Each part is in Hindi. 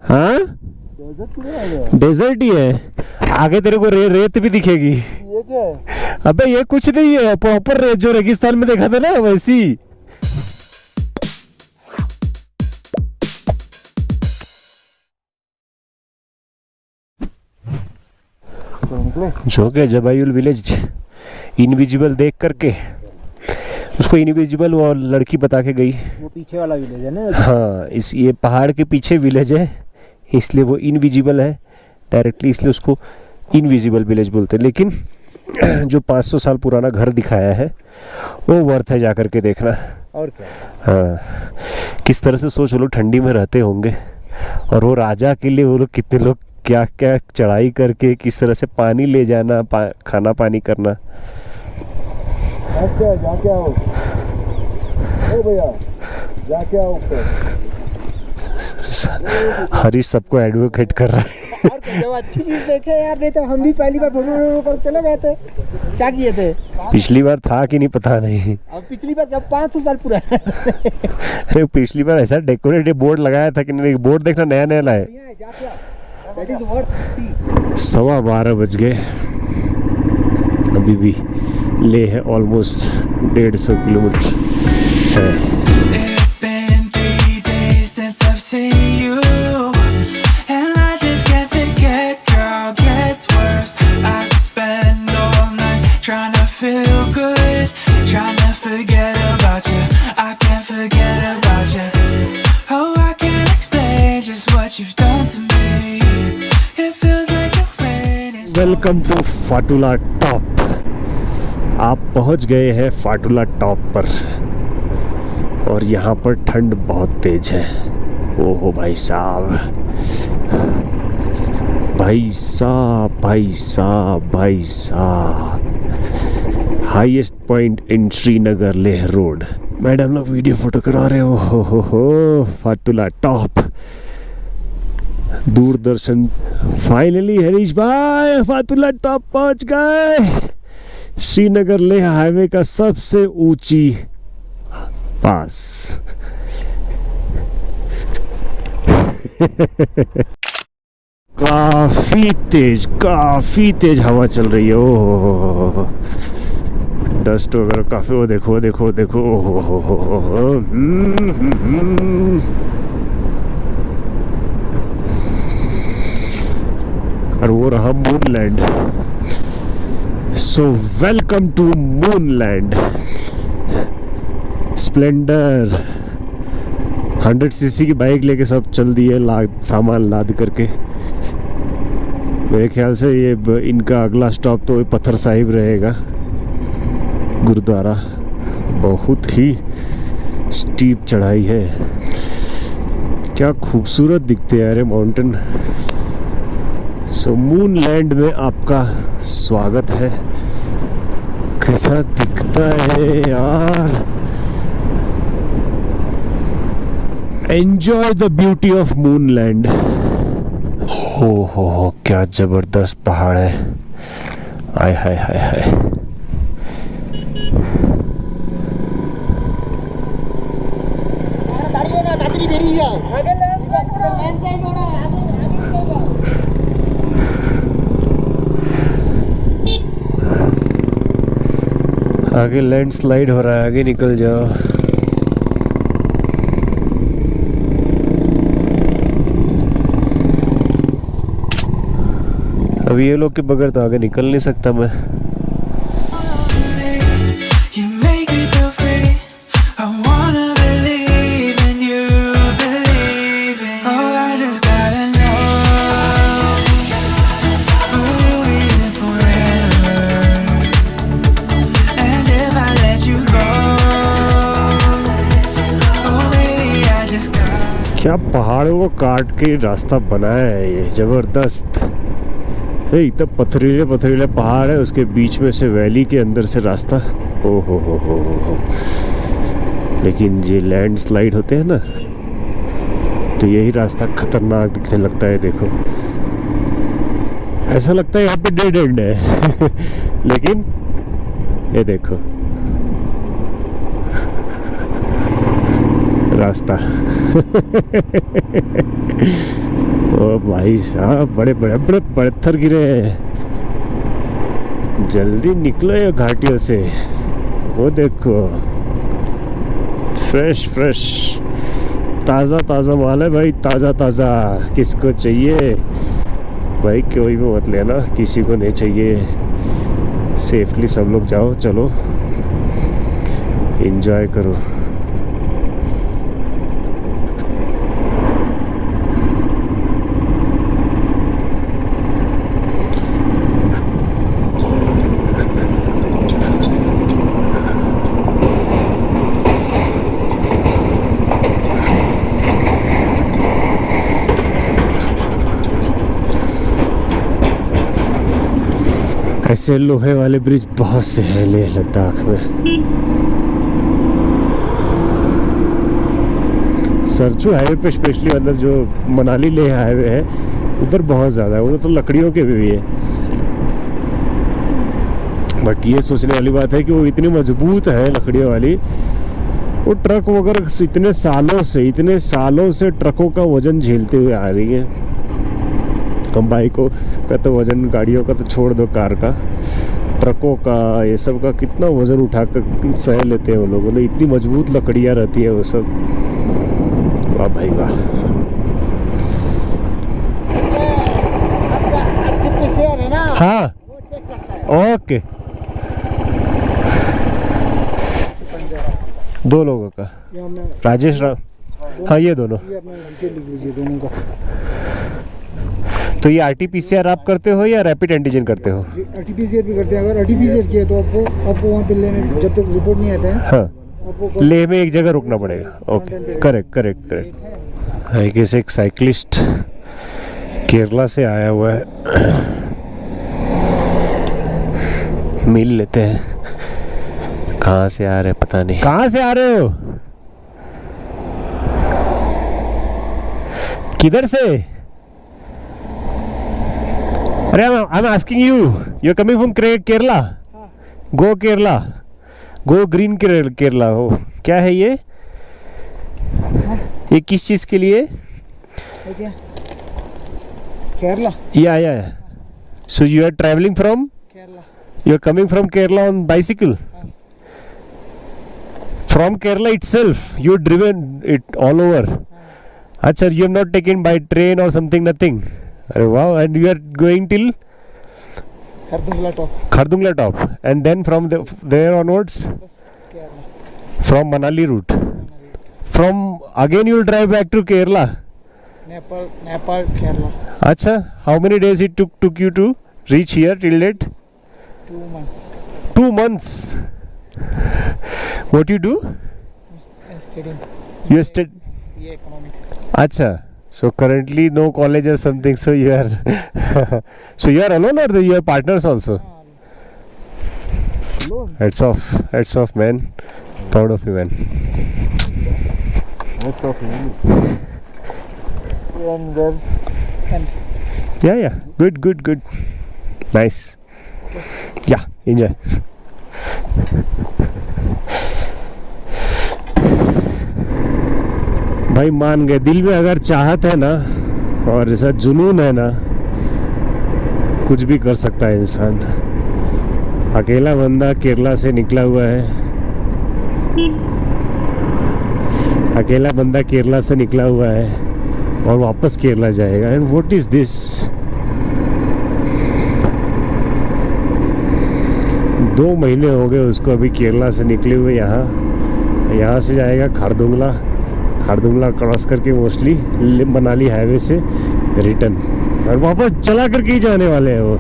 हाँ डेजर्ट ही है, आगे तेरे को रेत भी दिखेगी। ये क्या है? अबे ये कुछ नहीं है, प्रॉपर रेत जो रेगिस्तान में देखा था ना वैसी। जो के जबायुल विलेज इनविजिबल देख करके उसको इनविजिबल वो लड़की बता के गई। वो पीछे वाला विलेज है ना? हाँ, इस ये पहाड़ के पीछे विलेज है, इसलिए वो इनविजिबल है डायरेक्टली, इसलिए उसको इनविजिबल विलेज बोलते हैं। लेकिन जो 500 साल पुराना घर दिखाया है वो वर्थ है जा करके देखना। और क्या? हाँ, किस तरह से सोच, वो लोग ठंडी में रहते होंगे और वो राजा के लिए वो लोग कितने लोग क्या क्या चढ़ाई करके किस तरह से पानी ले जाना, खाना पानी करना। क्या जाके आओ ओ भैया, जाके आओ ऊपर। हरीश सबको एडवोकेट कर रहा है। और जब अच्छी चीज देखे यार, नहीं तो हम भी पहली बार फोटो कर चले गए थे। क्या किए थे? पिछली बार था कि नहीं पता नहीं। अब पिछली बार जब 500 साल पुराना अरे पिछली बार ऐसा डेकोरेटिव बोर्ड लगाया था कि नहीं, बोर्ड देखना नया नया लाए। 12:15 बज गए, अभी भी ले है ऑलमोस्ट 150 किलोमीटर है। Welcome to Phatula top. आप पहुंच गए हैं फाटुला टॉप पर और यहाँ पर ठंड बहुत तेज है। ओहो भाई साहब, भाई साहब, भाई साहब, भाई साहब। Highest point in Srinagar Leh road. Madam लोग वीडियो फोटो करा रहे हो फाटुला टॉप दूरदर्शन। फाइनली हरीश भाई फाटुला टॉप पहुंच गए। श्रीनगर लेह हाईवे का सबसे ऊंची पास। काफी तेज हवा चल रही है। ओह डस्ट वगैरह काफी, वो देखो वो देखो वो देखो। और वो रहा Moonland. So welcome to Moonland. Splendor 100 CC की बाइक लेके सब चल दिए, सामान लाद करके। मेरे ख्याल से ये इनका अगला स्टॉप तो पत्थर साहिब रहेगा, गुरुद्वारा। बहुत ही स्टीप चढ़ाई है। क्या खूबसूरत दिखते हैं यार माउंटेन। सो मूनलैंड में आपका स्वागत है। कैसा दिखता है यार। Enjoy the beauty of moonland. हो क्या जबरदस्त पहाड़ है। आय हाय हाय हाय। आगे लैंडस्लाइड हो रहा है, आगे निकल जाओ। अब ये लोग के बगैर तो आगे निकल नहीं सकता मैं। क्या पहाड़ों को काट के रास्ता बनाया है ये, जबरदस्त। इतना पथरीले पहाड़ है, उसके बीच में से वैली के अंदर से रास्ता। ओ हो। लेकिन ये लैंडस्लाइड होते हैं ना तो यही रास्ता खतरनाक दिखने लगता है। देखो ऐसा लगता है यहाँ पे डेड एंड है। लेकिन ये देखो रास्ता। ओ भाई साहब, बड़े बड़े बड़े पत्थर गिरे हैं। जल्दी निकलो ये घाटियों से। वो देखो, फ्रेश फ्रेश ताज़ा ताज़ा माल है भाई, ताज़ा ताज़ा। किसको चाहिए भाई? कोई भी मत लेना, किसी को नहीं चाहिए। सेफली सब लोग जाओ, चलो एंजॉय करो। ऐसे लोहे वाले ब्रिज बहुत से हैं लेह लद्दाख में। सरचू हाईवे पे स्पेशली, मतलब जो मनाली लेह हाईवे है उधर बहुत ज़्यादा है। उधर तो लकड़ियों के भी है, बट ये सोचने वाली बात है कि वो इतनी मजबूत है लकड़ियों वाली। वो ट्रक वगैरह इतने सालों से ट्रकों का वजन झेलते हुए आ रही है। हम बाइकों का तो वजन, गाड़ियों का तो छोड़ दो, कार का, ट्रकों का, ये सब का कितना वजन उठाकर सह लेते हैं वो लोग। मतलब इतनी मजबूत लकड़ियाँ रहती हैं वो सब। वाह भाई वाह। हाँ ओके, 2 लोगों का। राजेश राम, हाँ ये दोनों। तो ये RT-PCR आप करते हो या रैपिड एंटीजन करते हो? RT-PCR भी करते हैं। अगर RT-PCR किया तो आपको वहाँ पे लेने, जब तक रिपोर्ट नहीं आता है, हाँ, आपको लेह में एक जगह रुकना पड़ेगा। Okay, correct. आई गेस एक साइकिलिस्ट केरला से आया हुआ है, मिल लेते हैं। कहाँ से आ रहे पता नहीं। कहाँ से आ रहे हो? किधर से? अरे I'm asking you, you're coming from Kerala? Go Kerala, go green Kerala। हो क्या है ये? ये किस चीज़ के लिए? Kerala. Yeah. So you are traveling from? Kerala. You are coming from Kerala on bicycle? From Kerala itself, you driven it all over? अच्छा, you have not taken by train or something, nothing? अरे wow, and you are going till Khardungla top, and then from there onwards from Manali route. From again you will drive back to Kerala. Nepal, Kerala. Acha, how many days it took you to reach here till date? 2 months. 2 months. What you do? Studying. You study BA Economics. Acha. So currently no college or something, so you are so you are alone or you are partners also? Alone. Heads off man, proud of you man. Heads off you. And well, and Yeah, good. Nice. Yeah, enjoy. भाई मान गए, दिल में अगर चाहत है ना और ऐसा जुनून है ना, कुछ भी कर सकता है इंसान। अकेला बंदा केरला से निकला हुआ है, अकेला बंदा केरला से निकला हुआ है और वापस केरला जाएगा। And what is this? 2 महीने हो गए उसको अभी केरला से निकले हुए। यहाँ से जाएगा खारदुंगला क्रॉस करके मोस्टली मनाली हाईवे से रिटर्न, और वापस चला करके ही जाने वाले हैं वो।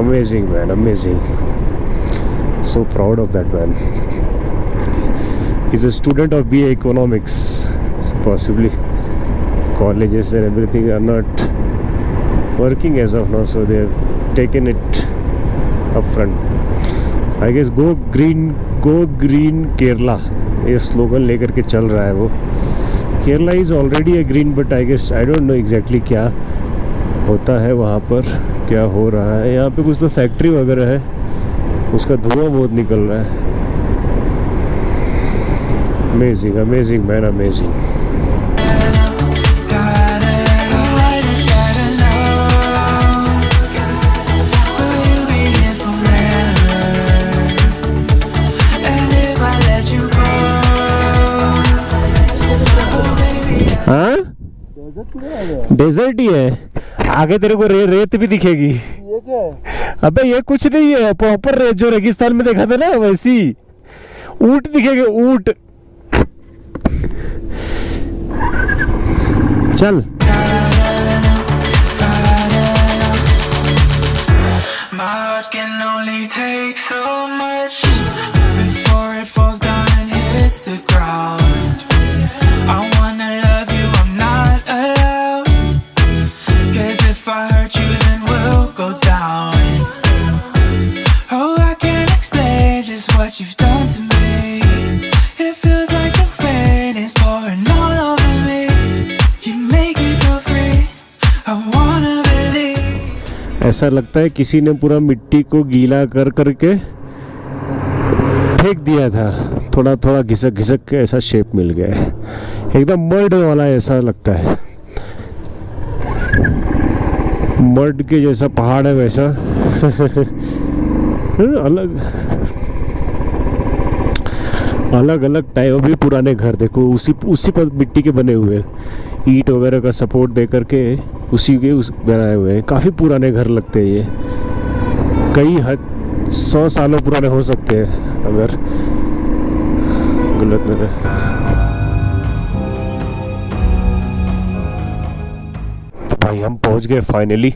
Amazing man, amazing. So proud of that man. Is a student of BA Economics. Possibly colleges and everything are not working as of now, so they have taken it up front. I guess go green Kerala, ये स्लोगन लेकर के चल रहा है वो। Kerala is already a green, but I guess I don't know exactly क्या होता है वहाँ पर, क्या हो रहा है। यहाँ पे कुछ तो फैक्ट्री वगैरह है, उसका धुआं बहुत निकल रहा है। Amazing amazing man amazing. हाँ डेजर्ट ही है, आगे तेरे को रेत भी दिखेगी। ये क्या है? अबे ये कुछ नहीं है, प्रॉपर रेत जो रेगिस्तान में देखा था ना वैसी। ऊंट दिखेंगे, ऊंट। चल ऐसा लगता है किसी ने पूरा मिट्टी को गीला कर करके फेंक दिया था, थोड़ा थोड़ा घिसक घिसक के ऐसा शेप मिल गया है, एकदम मर्ड वाला ऐसा लगता है। मर्ड के जैसा पहाड़ है वैसा। अलग अलग अलग टाइप। अभी पुराने घर देखो उसी पर मिट्टी के बने हुए, ईंट वगैरह का सपोर्ट दे करके उसी के बनाए हुए हैं। काफ़ी पुराने घर लगते हैं ये, कई 100 सालों पुराने हो सकते हैं अगर गलत नहीं। तो भाई हम पहुंच गए finally.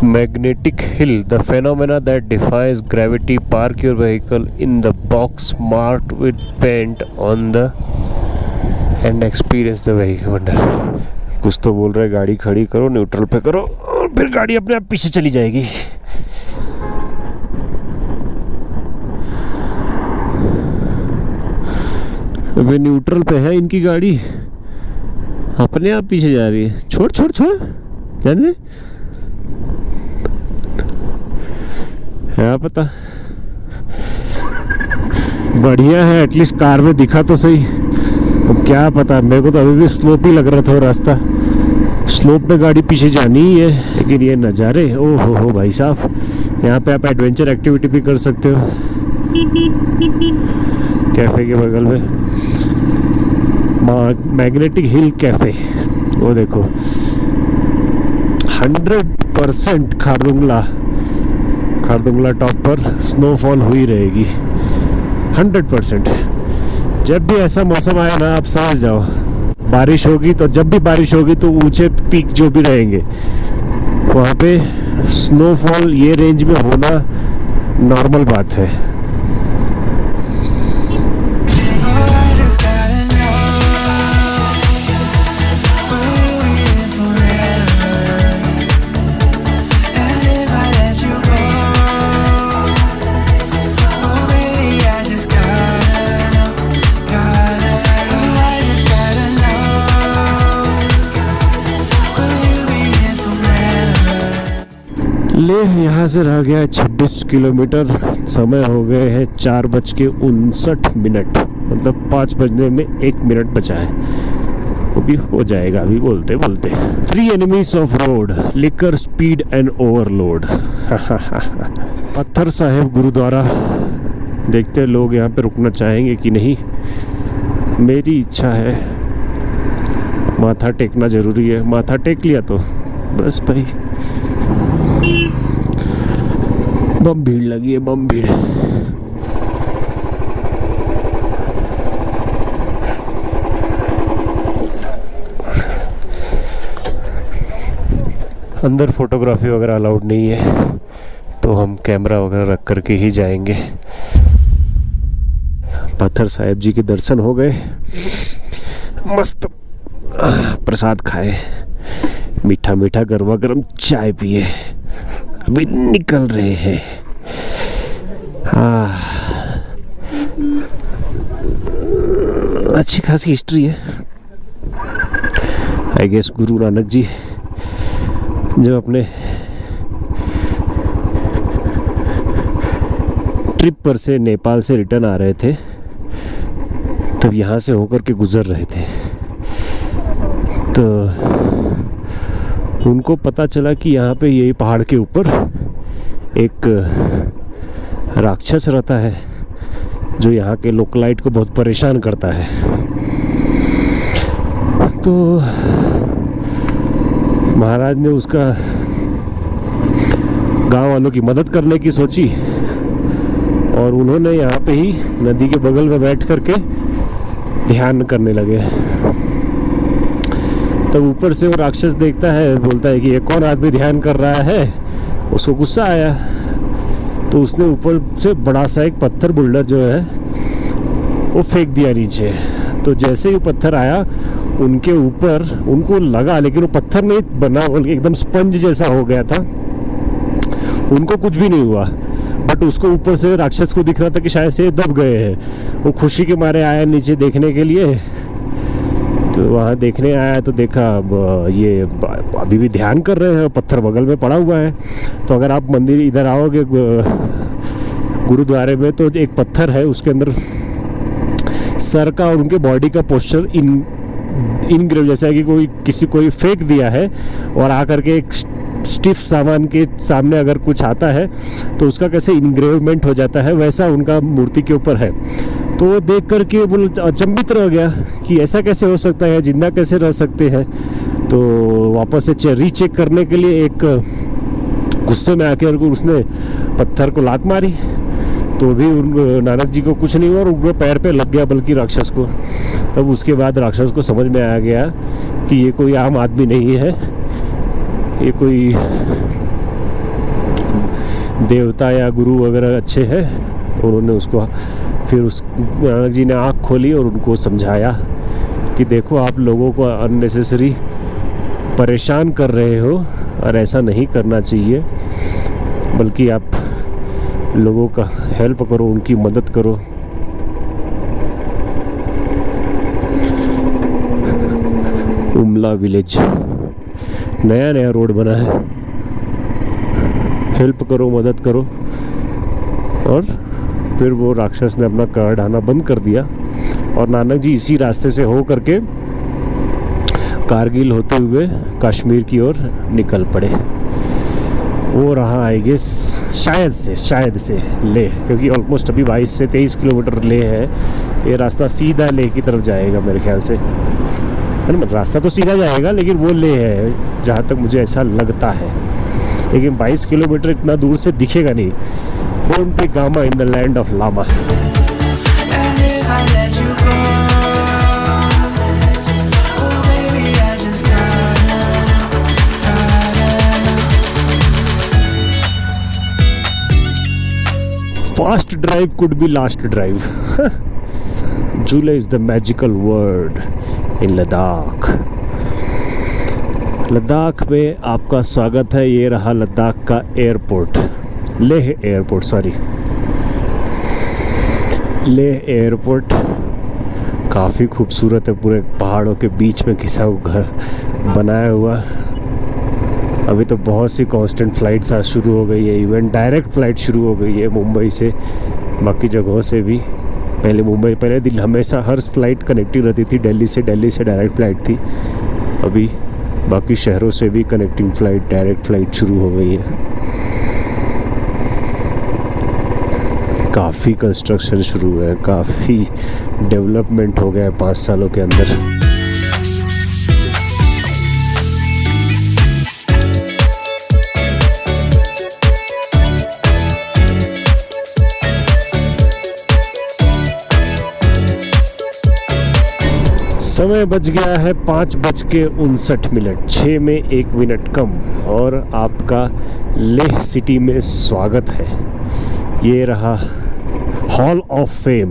Magnetic hill, the phenomena that defies gravity. Park your vehicle in the box marked with paint on the and experience the vehicle wonder. कुछ तो बोल रहा है, गाड़ी खड़ी करो, न्यूट्रल पे करो और फिर गाड़ी अपने आप पीछे चली जाएगी। अबे न्यूट्रल पे है इनकी गाड़ी, अपने आप पीछे जा रही है। छोड़ छोड़ छोड़ जाने, क्या पता। बढ़िया है, एटलीस्ट कार में दिखा तो सही। तो क्या पता, मेरे को तो अभी भी स्लोप ही लग रहा था रास्ता, स्लोप में गाड़ी पीछे जानी ही है। लेकिन ये नज़ारे, ओ हो भाई साहब, यहाँ पे आप एडवेंचर एक्टिविटी भी कर सकते हो। कैफे के बगल में मैग्नेटिक हिल कैफे, वो देखो 100% खारदुंगला टॉप पर स्नोफॉल हुई रहेगी 100%। जब भी ऐसा मौसम आया ना, आप समझ जाओ बारिश होगी। तो जब भी बारिश होगी तो ऊंचे पीक जो भी रहेंगे वहाँ पे स्नोफॉल ये रेंज में होना नॉर्मल बात है। यहाँ से रह गया 26 किलोमीटर। समय हो गए हैं 4:59, मतलब 5 बजने में 1 मिनट बचा है। वो भी हो जाएगा अभी बोलते बोलते। 3 enemies of road, liquor, speed and overload. पत्थर साहिब गुरुद्वारा, देखते हैं लोग यहाँ पे रुकना चाहेंगे कि नहीं। मेरी इच्छा है, माथा टेकना जरूरी है। माथा टेक लिया तो बस भाई। बम भीड़ लगी है, बम भीड़। अंदर फोटोग्राफी वगैरह अलाउड नहीं है, तो हम कैमरा वगैरह रख करके ही जाएंगे। पत्थर साहिब जी के दर्शन हो गए, मस्त प्रसाद खाए, मीठा मीठा गरमा गरम चाय पिए, अभी निकल रहे हैं। हाँ, अच्छी खासी हिस्ट्री है। आई गेस गुरु नानक जी जब अपने ट्रिप पर से नेपाल से रिटर्न आ रहे थे तब यहाँ से होकर के गुजर रहे थे, तो उनको पता चला कि यहाँ पे यही पहाड़ के ऊपर एक राक्षस रहता है जो यहाँ के लोकलाइट को बहुत परेशान करता है। तो महाराज ने उसका गांव वालों की मदद करने की सोची और उन्होंने यहाँ पे ही नदी के बगल में बैठ करके ध्यान करने लगे। तब ऊपर से वो राक्षस देखता है, बोलता है कि ये कौन आदमी ध्यान कर रहा है। उसको गुस्सा आया तो उसने ऊपर से बड़ा सा एक पत्थर बुल्डर जो है वो फेंक दिया नीचे। तो जैसे ही पत्थर आया उनके ऊपर, उनको लगा, लेकिन वो पत्थर नहीं बना, एकदम स्पंज जैसा हो गया था, उनको कुछ भी नहीं हुआ। बट उसको ऊपर से राक्षस को दिख रहा था कि शायद से दब गए हैं। वो खुशी के मारे आया नीचे देखने के लिए। तो वहाँ देखने आया तो देखा ये अभी भी ध्यान कर रहे हैं, पत्थर बगल में पड़ा हुआ है। तो अगर आप मंदिर इधर आओगे गुरुद्वारे में, तो एक पत्थर है, उसके अंदर सर का और उनके बॉडी का पोस्चर इनग्रेव, जैसा है कि कोई फेंक दिया है और आकर के एक स्टिफ सामान के सामने अगर कुछ आता है तो उसका कैसे इनग्रेवमेंट हो जाता है, वैसा उनका मूर्ति के ऊपर है। तो वो देख करके वो अचंभित रह गया कि ऐसा कैसे हो सकता है, जिंदा कैसे रह सकते हैं। तो वापस से रीचेक करने के लिए एक गुस्से में आकर उसने पत्थर को लात मारी, तो भी नानक जी को कुछ नहीं हुआ और उनके पैर पे लग गया, बल्कि राक्षस को। तब उसके बाद राक्षस को समझ में आ गया कि ये कोई आम आदमी नहीं है, ये कोई देवता या गुरु वगैरह अच्छे हैं। उन्होंने उसको फिर उस नानक जी ने आँख खोली और उनको समझाया कि देखो, आप लोगों को अननेसेसरी परेशान कर रहे हो और ऐसा नहीं करना चाहिए, बल्कि आप लोगों का हेल्प करो, उनकी मदद करो। उमला विलेज नया नया रोड बना है, हेल्प करो, मदद करो। और फिर वो राक्षस ने अपना कहर आना बंद कर दिया और नानक जी इसी रास्ते से हो करके कारगिल होते हुए कश्मीर की ओर निकल पड़े। वो रहा आई गेस शायद से लेह, क्योंकि ऑलमोस्ट अभी 22 से 23 किलोमीटर लेह है। ये रास्ता सीधा लेह की तरफ जाएगा मेरे ख्याल से, है ना। रास्ता तो सीधा जाएगा लेकिन वो लेह है जहाँ तक मुझे ऐसा लगता है, लेकिन 22 किलोमीटर इतना दूर से दिखेगा नहीं। Won't be Gama in the land of Lama. Fast drive could be last drive. Jule is the magical word in Ladakh. Ladakh में आपका स्वागत है। ये रहा लद्दाख का airport, Leh airport, sorry Leh airport. काफ़ी खूबसूरत है, पूरे पहाड़ों के बीच में घिसा हुआ घर बनाया हुआ। अभी तो बहुत सी कांस्टेंट फ्लाइट्स आज शुरू हो गई है, इवन डायरेक्ट फ़्लाइट शुरू हो गई है मुंबई से, बाकी जगहों से भी। पहले दिल्ली हमेशा हर फ्लाइट कनेक्टिंग रहती थी, दिल्ली से डायरेक्ट फ़्लाइट थी। अभी बाकी शहरों से भी कनेक्टिंग फ़्लाइट, डायरेक्ट फ़्लाइट शुरू हो गई है। काफ़ी कंस्ट्रक्शन शुरू है, काफ़ी डेवलपमेंट हो गया है 5 सालों के अंदर। समय बच गया है 5:59, 6 में 1 मिनट कम, और आपका लेह सिटी में स्वागत है। ये रहा hall of fame,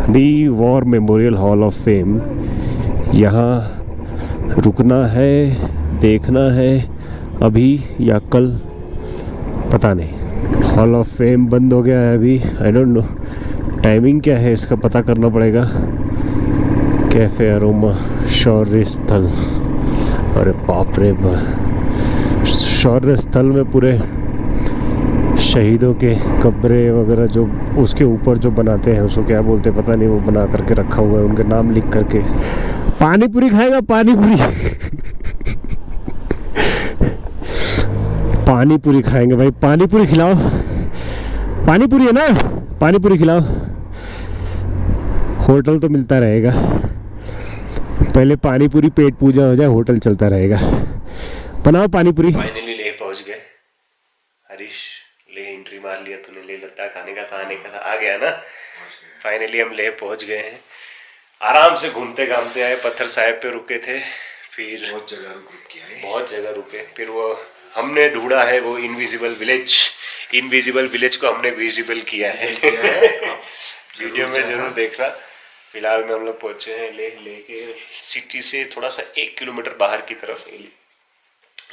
the war memorial hall of fame. यहाँ रुकना है, देखना है अभी या कल, पता नहीं। हॉल ऑफ फेम बंद हो गया है अभी, आई डोंट नो टाइमिंग क्या है इसका, पता करना पड़ेगा। कैफे अरोमा शौर्य स्थल, अरे बाप रे, शौर्य स्थल में पूरे शहीदों के कब्रे वगैरह जो उसके ऊपर जो बनाते हैं उसको क्या बोलते हैं पता नहीं, वो बना करके रखा हुआ है उनके नाम लिख करके। पानी पूरी खाएगा? पानी पूरी पानी पूरी खाएंगे भाई, पानी पूरी खिलाओ। पानी पूरी है ना, पानी पूरी खिलाओ। होटल तो मिलता रहेगा, पहले पानी पूरी पेट पूजा हो जाए, होटल चलता रहेगा। बनाओ पानी पूरी। फाइनली लेह पहुंच गए। हरीश लेह एंट्री मार लिया तूने, लेह लद्दाख आने का था, आ गया ना। फाइनली हम लेह पहुंच गए हैं। आराम से घूमते घामते आए, पत्थर साहिब पे रुके थे, फिर बहुत जगह रुके। फिर वो हमने ढूंढा है वो इनविजिबल विलेज को हमने विजिबल किया है वीडियो में जरूर देखना। फिलहाल में हम लोग पहुंचे हैं लेह के सिटी से थोड़ा सा 1 किलोमीटर बाहर की तरफ।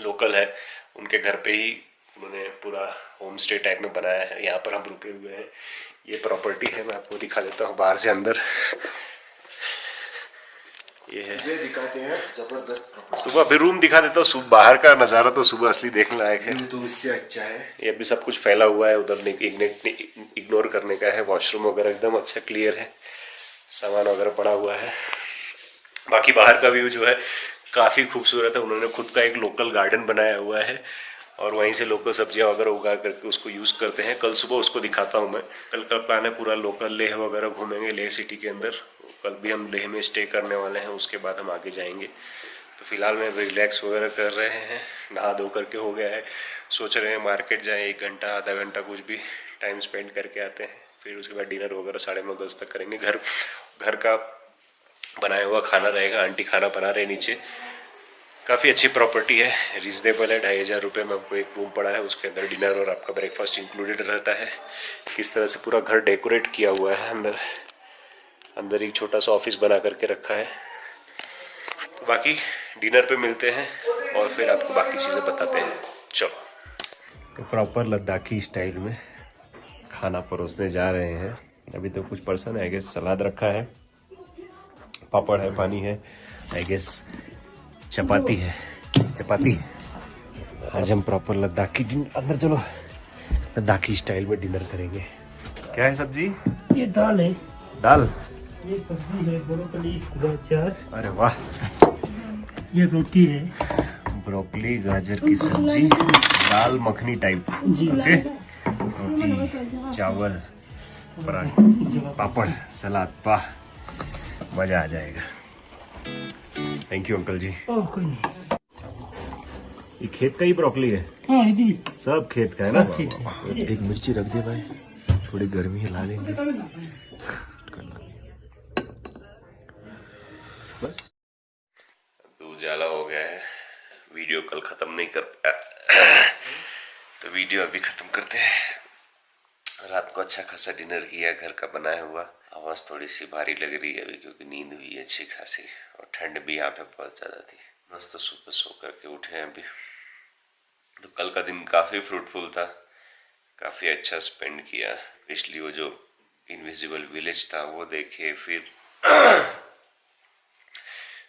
लोकल है, उनके घर पे ही उन्होंने पूरा होम स्टे टाइप में बनाया है, यहाँ पर हम रुके हुए हैं। ये प्रॉपर्टी है, मैं आपको दिखा देता हूँ बाहर से अंदर। ये है, ये दिखाते हैं जबरदस्त प्रॉपर्टी। सुबह अभी रूम दिखा देता हूँ, सुबह बाहर का नज़ारा तो सुबह असली देखने लायक है, तो इससे अच्छा है। ये अभी सब कुछ फैला हुआ है, उधर इग्नोर करने का है। वॉशरूम वगैरह एकदम अच्छा क्लियर है, सामान वगैरह पड़ा हुआ है। बाकी बाहर का व्यू जो है काफ़ी खूबसूरत है। उन्होंने खुद का एक लोकल गार्डन बनाया हुआ है और वहीं से लोकल सब्जियां वगैरह उगा करके उसको यूज़ करते हैं। कल सुबह उसको दिखाता हूं मैं। कल का प्लान है पूरा लोकल लेह वगैरह घूमेंगे, लेह सिटी के अंदर। कल भी हम लेह में स्टे करने वाले हैं, उसके बाद हम आगे जाएंगे। तो फिलहाल में रिलैक्स वगैरह कर रहे हैं, नहा धो करके हो गया है। सोच रहे हैं मार्केट जाएँ, 1 घंटा आधा घंटा कुछ भी टाइम स्पेंड करके आते हैं। फिर उसके बाद डिनर वगैरह 9:30-10 तक करेंगे। घर का बनाया हुआ खाना रहेगा, आंटी खाना बना रहे नीचे। काफ़ी अच्छी प्रॉपर्टी है, रीजनेबल है। 2500 रुपये में आपको एक रूम पड़ा है, उसके अंदर डिनर और आपका ब्रेकफास्ट इंक्लूडेड रहता है। किस तरह से पूरा घर डेकोरेट किया हुआ है। अंदर एक छोटा सा ऑफिस बना करके रखा है। तो बाकी डिनर पे मिलते हैं और फिर आपको बाकी चीज़ें बताते हैं। चलो, तो प्रॉपर लद्दाखी स्टाइल में खाना परोसने जा रहे हैं। अभी तो कुछ पर्सन है, आई गेस सलाद रखा है, पापड़ है, पानी है, आई गेस चपाती है। आज हम प्रॉपर लद्दाखी अंदर चलो लद्दाखी स्टाइल में डिनर करेंगे। क्या है सब्जी? ये दाल है। दाल? ये सब्जी है, ब्रोकली गाजर। अरे वाह। ये रोटी है, ब्रोकली गाजर की सब्जी, दाल मखनी टाइप जी। ओके, रोटी, चावल, पापड़, सलाद, वाह मजा आ जाएगा। थैंक यू अंकल जी। ओह कोई नहीं। ये खेत का ही ब्रोकली है? हाँ जी, सब खेत का है ना। एक मिर्ची रख दे भाई, थोड़ी गर्मी हिला लेंगे। उजाला हो गया है, वीडियो कल खत्म नहीं कर पाया तो वीडियो अभी खत्म करते हैं। रात को अच्छा खासा डिनर किया, घर का बनाया हुआ। आवाज़ थोड़ी सी भारी लग रही है अभी, क्योंकि नींद हुई है अच्छी खासी और ठंड भी यहाँ पे बहुत ज़्यादा थी। मस्त सुबह सो करके उठे हैं अभी। तो कल का दिन काफ़ी फ्रूटफुल था, काफ़ी अच्छा स्पेंड किया। पिछली वो जो इनविजिबल विलेज था वो देखे,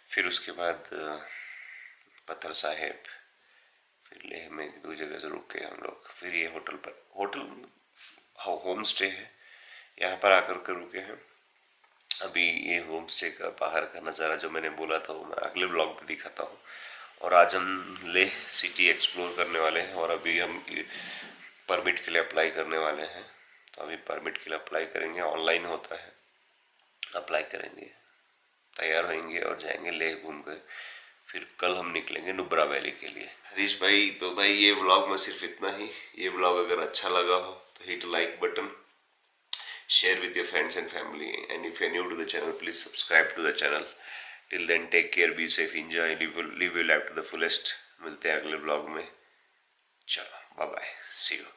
फिर उसके बाद पत्थर साहिब, फिर लेह में 2 जगह से रुके हम लोग। फिर ये होटल होम स्टे है, यहाँ पर आकर के रुके हैं। अभी ये होम स्टे का बाहर का नज़ारा जो मैंने बोला था वो मैं अगले ब्लॉग में दिखाता हूँ। और आज हम लेह सिटी एक्सप्लोर करने वाले हैं और अभी हम परमिट के लिए अप्लाई करने वाले हैं। तो अभी परमिट के लिए अप्लाई करेंगे, ऑनलाइन होता है, अप्लाई करेंगे, तैयार होंगे और जाएंगे लेह घूम कर। फिर कल हम निकलेंगे नुब्रा वैली के लिए। हरीश भाई, तो भाई ये व्लॉग में सिर्फ इतना ही। ये व्लॉग अगर अच्छा लगा हो तो hit like button, share with your friends and family, and if you're new to the channel, please subscribe to the channel. Till then, take care, be safe, enjoy, live your life to the fullest. मिलते हैं अगले ब्लॉग में। चलो, बाय बाय, see you.